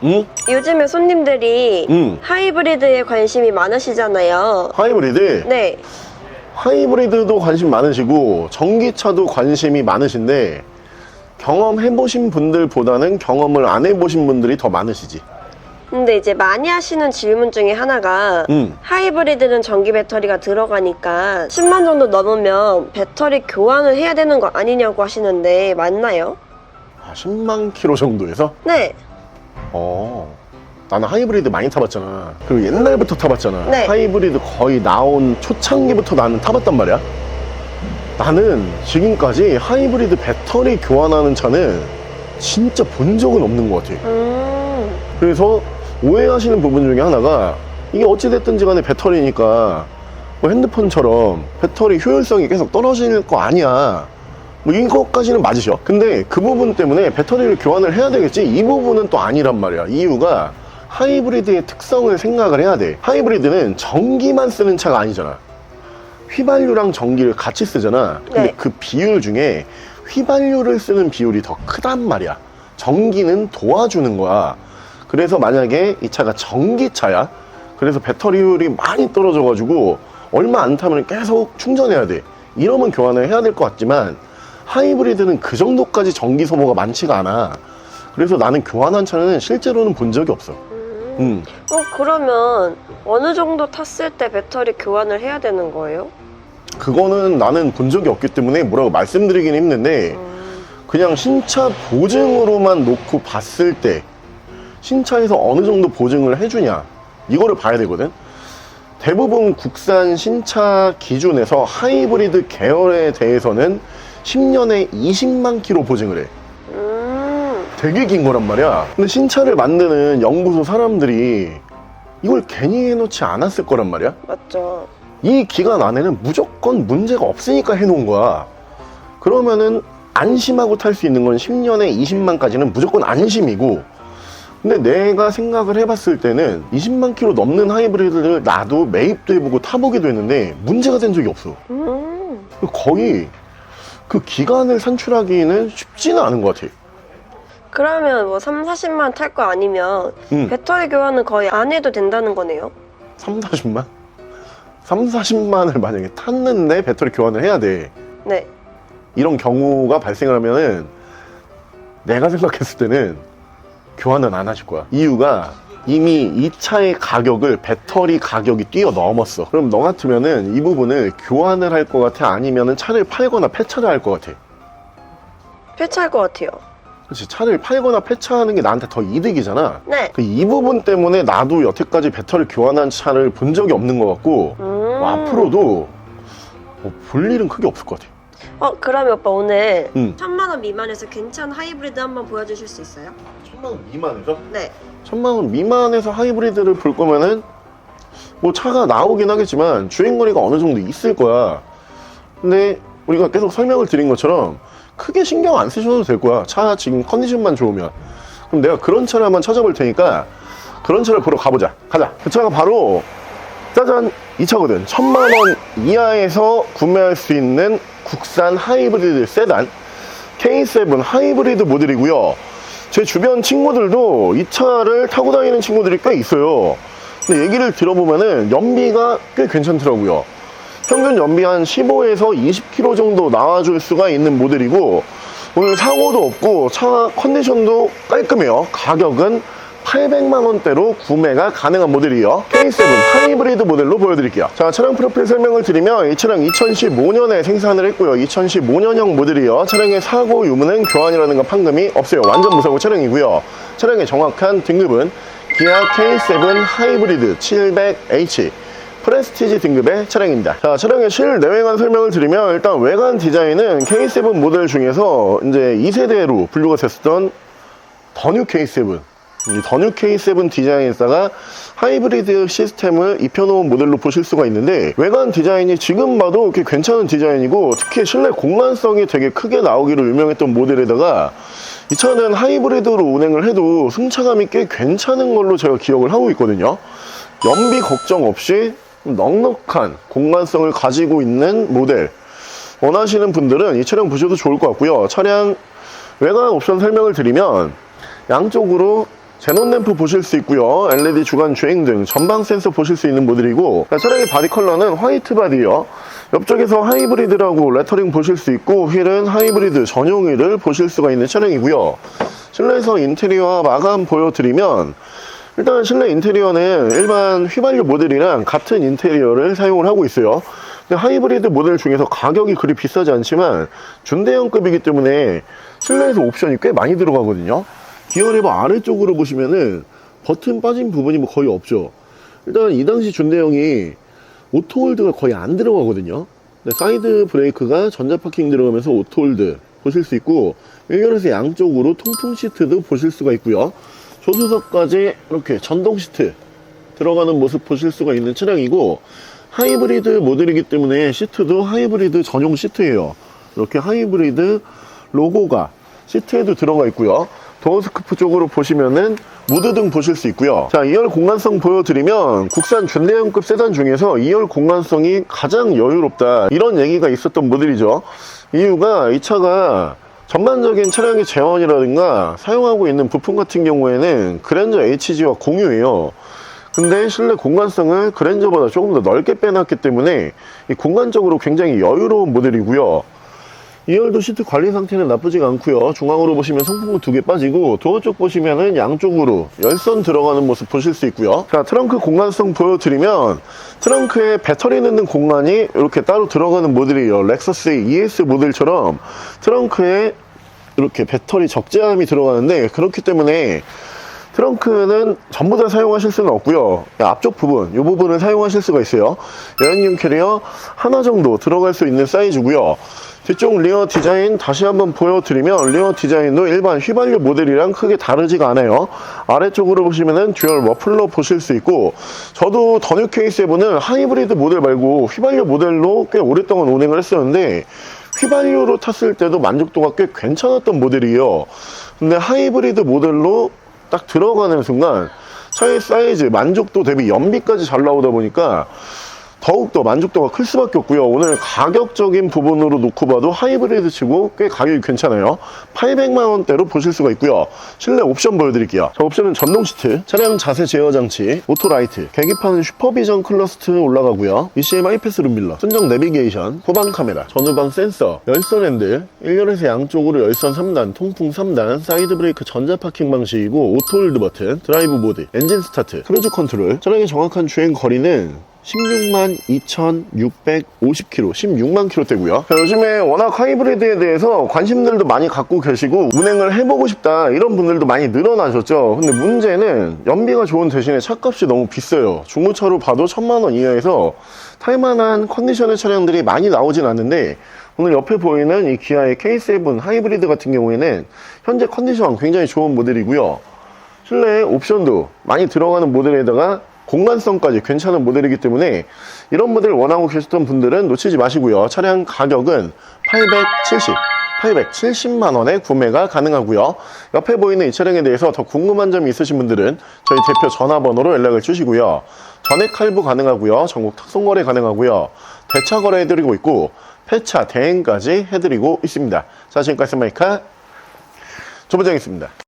응? 요즘에 손님들이 하이브리드에 관심이 많으시잖아요. 하이브리드? 네. 하이브리드도 관심 많으시고 전기차도 관심이 많으신데 경험해보신 분들보다는 경험을 안 해보신 분들이 더 많으시지. 근데 이제 많이 하시는 질문 중에 하나가 하이브리드는 전기 배터리가 들어가니까 10만 정도 넘으면 배터리 교환을 해야 되는 거 아니냐고 하시는데 맞나요? 10만 킬로 정도에서? 네. 나는 하이브리드 많이 타봤잖아. 그리고 옛날부터 타봤잖아. 네. 하이브리드 거의 나온 초창기부터 나는 타봤단 말이야. 나는 지금까지 하이브리드 배터리 교환하는 차는 진짜 본 적은 없는 것 같아. 그래서 오해하시는 부분 중에 하나가 이게 어찌됐든지 간에 배터리니까 뭐 핸드폰처럼 배터리 효율성이 계속 떨어질 거 아니야, 뭐 이것까지는 맞으셔. 근데 그 부분 때문에 배터리를 교환을 해야 되겠지, 이 부분은 또 아니란 말이야. 이유가 하이브리드의 특성을 생각을 해야 돼. 하이브리드는 전기만 쓰는 차가 아니잖아. 휘발유랑 전기를 같이 쓰잖아. 근데 네. 그 비율 중에 휘발유를 쓰는 비율이 더 크단 말이야. 전기는 도와주는 거야. 그래서 만약에 이 차가 전기차야, 그래서 배터리율이 많이 떨어져 가지고 얼마 안 타면 계속 충전해야 돼, 이러면 교환을 해야 될 것 같지만 하이브리드는 그 정도까지 전기 소모가 많지가 않아. 그래서 나는 교환한 차는 실제로는 본 적이 없어. 그러면 어느 정도 탔을 때 배터리 교환을 해야 되는 거예요? 그거는 나는 본 적이 없기 때문에 뭐라고 말씀드리긴 힘든데, 그냥 신차 보증으로만 놓고 봤을 때 신차에서 어느 정도 보증을 해주냐, 이거를 봐야 되거든. 대부분 국산 신차 기준에서 하이브리드 계열에 대해서는 10년에 20만 킬로 보증을 해. 되게 긴 거란 말이야. 근데 신차를 만드는 연구소 사람들이 이걸 괜히 해놓지 않았을 거란 말이야. 맞죠. 이 기간 안에는 무조건 문제가 없으니까 해놓은 거야. 그러면은 안심하고 탈 수 있는 건 10년에 20만까지는 무조건 안심이고, 근데 내가 생각을 해봤을 때는 20만 킬로 넘는 하이브리드를 나도 매입도 해보고 타보기도 했는데 문제가 된 적이 없어. 거의 그 기간을 산출하기는 쉽지는 않은 것 같아. 그러면 뭐 3, 40만 탈 거 아니면 배터리 교환은 거의 안 해도 된다는 거네요? 3, 40만? 3, 40만을 만약에 탔는데 배터리 교환을 해야 돼, 네. 이런 경우가 발생을 하면은 내가 생각했을 때는 교환은 안 하실 거야. 이유가 이미 이 차의 가격을 배터리 가격이 뛰어넘었어. 그럼 너 같으면은 이 부분을 교환을 할 것 같아, 아니면은 차를 팔거나 폐차를 할 것 같아? 폐차할 것 같아요. 그렇지, 차를 팔거나 폐차하는 게 나한테 더 이득이잖아. 네. 이 부분 때문에 나도 여태까지 배터리 교환한 차를 본 적이 없는 것 같고, 앞으로도 볼 일은 크게 없을 것 같아. 그러면 오빠 오늘 1000만 원 미만에서 괜찮은 하이브리드 한번 보여주실 수 있어요? 1000만 원 미만에서? 네. 1000만 원 미만에서 하이브리드를 볼 거면은 뭐 차가 나오긴 하겠지만 주행거리가 어느 정도 있을 거야. 근데 우리가 계속 설명을 드린 것처럼 크게 신경 안 쓰셔도 될 거야. 차 지금 컨디션만 좋으면. 그럼 내가 그런 차를 한번 찾아볼 테니까 그런 차를 보러 가보자. 가자. 그 차가 바로 짜잔, 이 차거든. 1000만 원 이하에서 구매할 수 있는 국산 하이브리드 세단 K7 하이브리드 모델이고요. 제 주변 친구들도 이 차를 타고 다니는 친구들이 꽤 있어요. 근데 얘기를 들어보면은 연비가 꽤 괜찮더라고요. 평균 연비 한 15에서 20km 정도 나와줄 수가 있는 모델이고, 오늘 사고도 없고 차 컨디션도 깔끔해요. 가격은 800만 원대로 구매가 가능한 모델이에요. K7 하이브리드 모델로 보여드릴게요. 자, 차량 프로필 설명을 드리면 이 차량 2015년에 생산을 했고요. 2015년형 모델이요. 차량의 사고 유무는 교환이라든가 판금이 없어요. 완전 무사고 차량이고요. 차량의 정확한 등급은 기아 K7 하이브리드 700H 프레스티지 등급의 차량입니다. 자, 차량의 실내외관 설명을 드리면 일단 외관 디자인은 K7 모델 중에서 이제 2세대로 분류가 됐었던 더 뉴 K7, 이 더 뉴 K7 디자인에다가 하이브리드 시스템을 입혀놓은 모델로 보실 수가 있는데, 외관 디자인이 지금 봐도 꽤 괜찮은 디자인이고, 특히 실내 공간성이 되게 크게 나오기로 유명했던 모델에다가 이 차는 하이브리드로 운행을 해도 승차감이 꽤 괜찮은 걸로 제가 기억을 하고 있거든요. 연비 걱정 없이 넉넉한 공간성을 가지고 있는 모델 원하시는 분들은 이 차량 보셔도 좋을 것 같고요. 차량 외관 옵션 설명을 드리면 양쪽으로 제논 램프 보실 수 있고요. LED 주간 주행등, 전방 센서 보실 수 있는 모델이고, 차량의 바디 컬러는 화이트 바디요. 옆쪽에서 하이브리드라고 레터링 보실 수 있고, 휠은 하이브리드 전용 휠을 보실 수가 있는 차량이고요. 실내에서 인테리어와 마감 보여드리면, 일단 실내 인테리어는 일반 휘발유 모델이랑 같은 인테리어를 사용을 하고 있어요. 근데 하이브리드 모델 중에서 가격이 그리 비싸지 않지만 준대형급이기 때문에 실내에서 옵션이 꽤 많이 들어가거든요. 기어 레버 아래쪽으로 보시면은 버튼 빠진 부분이 뭐 거의 없죠. 일단 이 당시 준대형이 오토홀드가 거의 안 들어가거든요. 근데 사이드 브레이크가 전자파킹 들어가면서 오토홀드 보실 수 있고, 1열에서 양쪽으로 통풍 시트도 보실 수가 있고요. 조수석까지 이렇게 전동 시트 들어가는 모습 보실 수가 있는 차량이고, 하이브리드 모델이기 때문에 시트도 하이브리드 전용 시트예요. 이렇게 하이브리드 로고가 시트에도 들어가 있고요. 도어 스크프 쪽으로 보시면은 무드등 보실 수 있고요. 자, 2열 공간성 보여드리면 국산 준대형급 세단 중에서 2열 공간성이 가장 여유롭다, 이런 얘기가 있었던 모델이죠. 이유가 이 차가 전반적인 차량의 재원이라든가 사용하고 있는 부품 같은 경우에는 그랜저 HG와 공유해요. 근데 실내 공간성을 그랜저보다 조금 더 넓게 빼놨기 때문에 이 공간적으로 굉장히 여유로운 모델이고요. 2열도 시트 관리 상태는 나쁘지가 않고요. 중앙으로 보시면 송풍구 2개 빠지고, 도어 쪽 보시면은 양쪽으로 열선 들어가는 모습 보실 수 있고요. 자, 트렁크 공간성 보여드리면 트렁크에 배터리 넣는 공간이 이렇게 따로 들어가는 모델이에요. 렉서스의 ES 모델처럼 트렁크에 이렇게 배터리 적재함이 들어가는데, 그렇기 때문에 트렁크는 전부 다 사용하실 수는 없고요. 앞쪽 부분, 이 부분을 사용하실 수가 있어요. 여행용 캐리어 하나 정도 들어갈 수 있는 사이즈고요. 뒤쪽 리어 디자인 다시 한번 보여드리면, 리어 디자인도 일반 휘발유 모델이랑 크게 다르지가 않아요. 아래쪽으로 보시면은 듀얼 머플러 보실 수 있고, 저도 더 뉴 K7을 하이브리드 모델 말고 휘발유 모델로 꽤 오랫동안 운행을 했었는데, 휘발유로 탔을 때도 만족도가 꽤 괜찮았던 모델이에요. 근데 하이브리드 모델로 딱 들어가는 순간 차의 사이즈, 만족도 대비 연비까지 잘 나오다 보니까 더욱더 만족도가 클 수밖에 없고요. 오늘 가격적인 부분으로 놓고 봐도 하이브리드 치고 꽤 가격이 괜찮아요. 800만원대로 보실 수가 있고요. 실내 옵션 보여드릴게요. 자, 옵션은 전동 시트, 차량 자세 제어 장치, 오토라이트, 계기판은 슈퍼비전 클러스트 올라가고요. ECM 하이패스 룸밀러, 순정 내비게이션, 후방 카메라, 전후방 센서, 열선 핸들, 1열에서 양쪽으로 열선 3단, 통풍 3단, 사이드 브레이크 전자 파킹 방식이고, 오토홀드 버튼, 드라이브 모드, 엔진 스타트, 크루즈 컨트롤. 차량의 정확한 주행 거리는 16만 2,650km, 16만 km대고요. 요즘에 워낙 하이브리드에 대해서 관심들도 많이 갖고 계시고 운행을 해보고 싶다, 이런 분들도 많이 늘어나셨죠. 근데 문제는 연비가 좋은 대신에 차값이 너무 비싸요. 중고차로 봐도 1,000만원 이하에서 탈만한 컨디션의 차량들이 많이 나오진 않는데, 오늘 옆에 보이는 이 기아의 K7 하이브리드 같은 경우에는 현재 컨디션 굉장히 좋은 모델이고요. 실내 옵션도 많이 들어가는 모델에다가 공간성까지 괜찮은 모델이기 때문에 이런 모델 원하고 계셨던 분들은 놓치지 마시고요. 차량 가격은 870만원에 구매가 가능하고요. 옆에 보이는 이 차량에 대해서 더 궁금한 점이 있으신 분들은 저희 대표 전화번호로 연락을 주시고요. 전액 할부 가능하고요. 전국 탁송거래 가능하고요. 대차 거래해드리고 있고 폐차 대행까지 해드리고 있습니다. 자, 지금까지 마이카 조부장이었습니다.